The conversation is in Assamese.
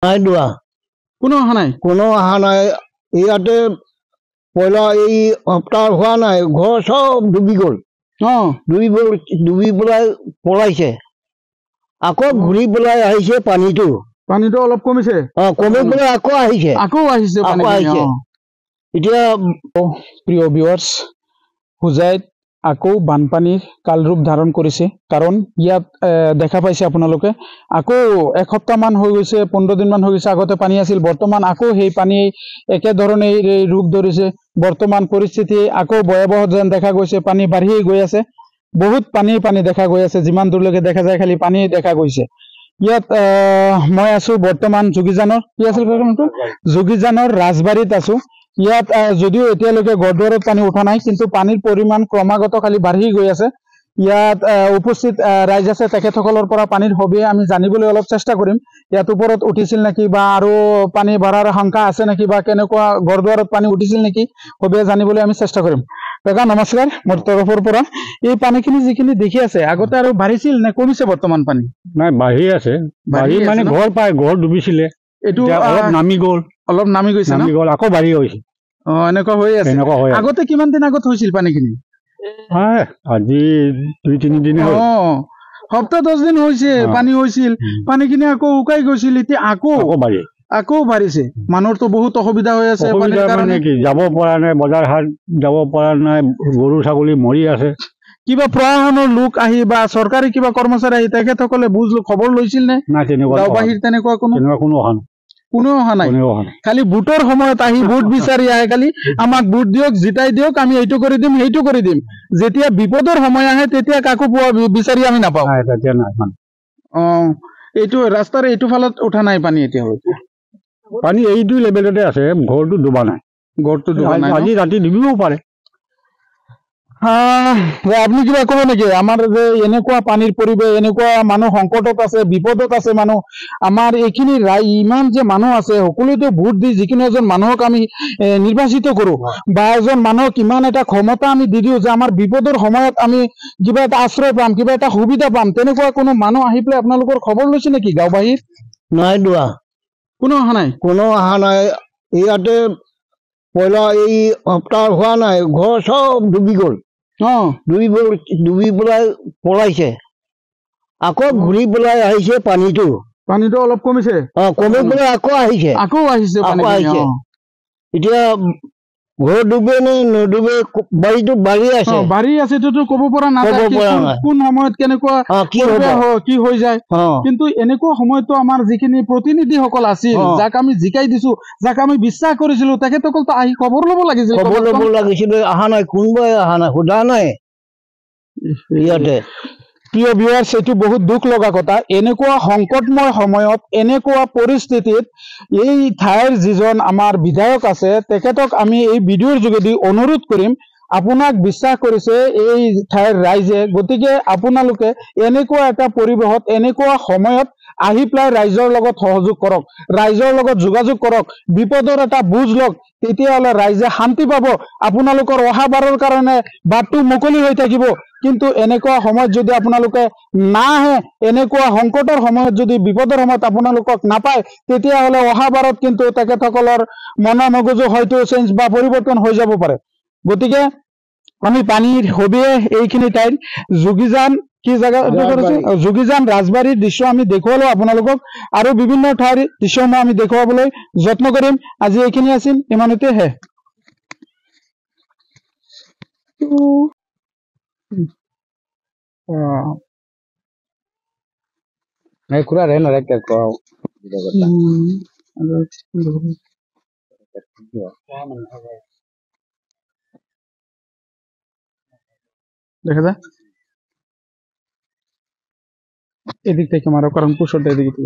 নাই দোৱা কোনো অহা নাই ইয়াতে পইলা এই সপ্তাহ হোৱা নাই ঘৰ চব ডুবি গ'ল ডুবি পেলাই পলাইছে আকৌ ঘূৰি পেলাই আহিছে পানীটো অলপ কমিছে কমি পেলাই আকৌ আহিছে এতিয়া প্ৰিয় ভিউৱাৰ্ছ হুজাইত আকৌ বানপানীৰ কালৰূপ ধাৰণ কৰিছে কাৰণ ইয়াত দেখা পাইছে আপোনালোকে আকৌ এসপ্তাহমান হৈ গৈছে 15 দিনমান হৈ গৈছে আগতে পানী আছিল বৰ্তমান আকৌ সেই পানী একেধৰণে ৰূপ ধৰিছে বৰ্তমান পৰিস্থিতি আকৌ ভয়াবহ যেন দেখা গৈছে পানী বাঢ়ি গৈ আছে বহুত পানী দেখা গৈ আছে যিমান দূৰলৈকে দেখা যায় খালি পানী দেখা গৈছে ইয়াত মই আছো বৰ্তমান যোগীজানৰ কি আছিল যোগীজানৰ ৰাজবাৰীত আছো ইয়াত যদিও এতিয়ালৈকে গড়দুৱাৰত পানী উঠা নাই কিন্তু পানীৰ পৰিমাণ ক্ৰমাগত খালি বাঢ়ি গৈ আছে ইয়াত উপস্থিত ৰাইজ আছে তেখেতসকলৰ পৰা পানীৰ সবিয়ে আমি জানিবলৈ অলপ চেষ্টা কৰিম ইয়াত ওপৰত উঠিছিল নেকি বা আৰু পানী বাঢ়াৰ শংকা আছে নেকি বা কেনেকুৱা গড়দুৱাৰত পানী উঠিছিল নেকি সবিয়ে জানিবলৈ আমি চেষ্টা কৰিম কাকা নমস্কাৰ মোৰ তৰফৰ পৰা এই পানীখিনি যিখিনি দেখি আছে আগতে আৰু বাঢ়িছিল নে কমিছে বৰ্তমান পানী নাই বাঢ়ি আছে বাঢ়ি মানে ঘৰ ডুবিছিলে এইটো অলপ নামি গৈছে আকৌ বাঢ়ি গৈছে এনেকুৱা হৈ আছে আগতে কিমান দিন আগত হৈছিল পানীখিনি আজি 2-3 দিন সপ্তাহ 10 দিন হৈছে পানী হৈছিল পানীখিনি আকৌ উকাই গৈছিল এতিয়া আকৌ বাঢ়িছে মানুহৰতো বহুত অসুবিধা হৈ আছে যাব পৰা নাই বজাৰ হাট যাব পৰা নাই গৰু ছাগলী মৰি আছে কিবা প্ৰশাসনৰ লোক আহি বা চৰকাৰী কিবা কৰ্মচাৰী আহি তেখেতসকলে খবৰ লৈছিল নে গাঁওবাসীৰ তেনেকুৱা কোনো অহা নাই খালি ভোটৰ সময়ত আহি ভোট বিচাৰি আহে খালি আমাক ভোট দিয়ক জিতাই দিয়ক আমি এইটো কৰি দিম সেইটো কৰি দিম যেতিয়া বিপদৰ সময় আহে তেতিয়া কাকো বিচাৰি আমি নাপাওঁ এইটো ৰাস্তাৰ এইটো ফালত উঠা নাই পানী এতিয়া পানী এইটো লেভেলতে আছে ঘৰটো ডুবা নাই আজি ৰাতি ডুবিবও পাৰে আপনি কিবা কব নেকি আমাৰ যে এনেকুৱা পানীৰ পৰিৱেশ এনেকুৱা মানুহ সংকটত আছে বিপদত আছে মানুহ আমাৰ এইখিনি ইমান যে মানুহ আছে সকলোতে ভোট দি যিকোনো এজন মানুহক আমি নিৰ্বাচিত কৰো বা এজন মানুহক ইমান এটা ক্ষমতা আমি দি দিওঁ যে আমাৰ বিপদৰ সময়ত আমি কিবা এটা আশ্ৰয় পাম কিবা এটা সুবিধা পাম তেনেকুৱা কোনো মানুহ আহি পেলাই আপোনালোকৰ খবৰ লৈছে নেকি গাঁওবাসীৰ নাই দোৱা কোনো অহা নাই ইয়াতে পইলা এই সপ্তাহ হোৱা নাই ঘৰ চব ডুবি গ'ল ডুবি পেলাই পলাইছে আকৌ ঘূৰি পেলাই আহিছে পানীটো অলপ কমিছে কমি পেলাই আকৌ আহিছে এতিয়া ঘৰ ডুবে নে নডুবে বাৰীটো বাঢ়ি আছে ক'ব পৰা নাযায় কোন সময়ত কেনেকুৱা কি হৈ যায় কিন্তু এনেকুৱা সময়তো আমাৰ যিখিনি প্ৰতিনিধিসকল আছিল যাক আমি জিকাই দিছো যাক আমি বিশ্বাস কৰিছিলো তেখেতসকলতো আহি খবৰ ল'ব লাগিছিল অহা নাই কোনোবাই অহা নাই সোধা নাই ইয়াতে প্ৰিয় ভিউৱাৰ্ছ এইটো বহুত দুখ লগা কথা এনেকুৱা সংকটময় সময়ত এনেকুৱা পৰিস্থিতিত এই ঠাইৰ যিজন আমাৰ বিধায়ক আছে তেখেতক আমি এই ভিডিঅ'ৰ যোগেদি অনুৰোধ কৰিম আপোনাক বিশ্বাস কৰিছে এই ঠাইৰ ৰাইজে গতিকে আপোনালোকে এনেকুৱা এটা পৰিৱেশত এনেকুৱা সময়ত আহি পেলাই ৰাইজৰ লগত সহযোগ কৰক ৰাইজৰ লগত যোগাযোগ কৰক বিপদৰ এটা বুজ লওক তেতিয়াহ'লে ৰাইজে শান্তি পাব আপোনালোকৰ অহা বাৰৰ কাৰণে বাটটো মুকলি হৈ থাকিব কিন্তু এনেকুৱা সময়ত যদি আপোনালোকে নাহে এনেকুৱা সংকটৰ সময়ত যদি বিপদৰ সময়ত আপোনালোকক নাপায় তেতিয়াহ'লে অহা বাৰত কিন্তু তেখেতসকলৰ মন মগজু হয়তো চেঞ্জ বা পৰিৱৰ্তন হৈ যাব পাৰে গতিকে আমি পানীৰ সবিয়ে এইখিনি ঠাইত যোগীজান কি জায়গা যোগীজান ৰাজবাৰীৰ দৃশ্য আমি দেখুৱালো আপোনালোকক আৰু বিভিন্ন ঠাইৰ দৃশ্যসমূহ আমি দেখুৱাবলৈ যত্ন কৰিম আজি এইখিনি আছিল ইমানতে খুৰা ৰে না কে কও দেখা যায় এদিক থেকে মাৰো কাৰণ পুষোটা এদিকে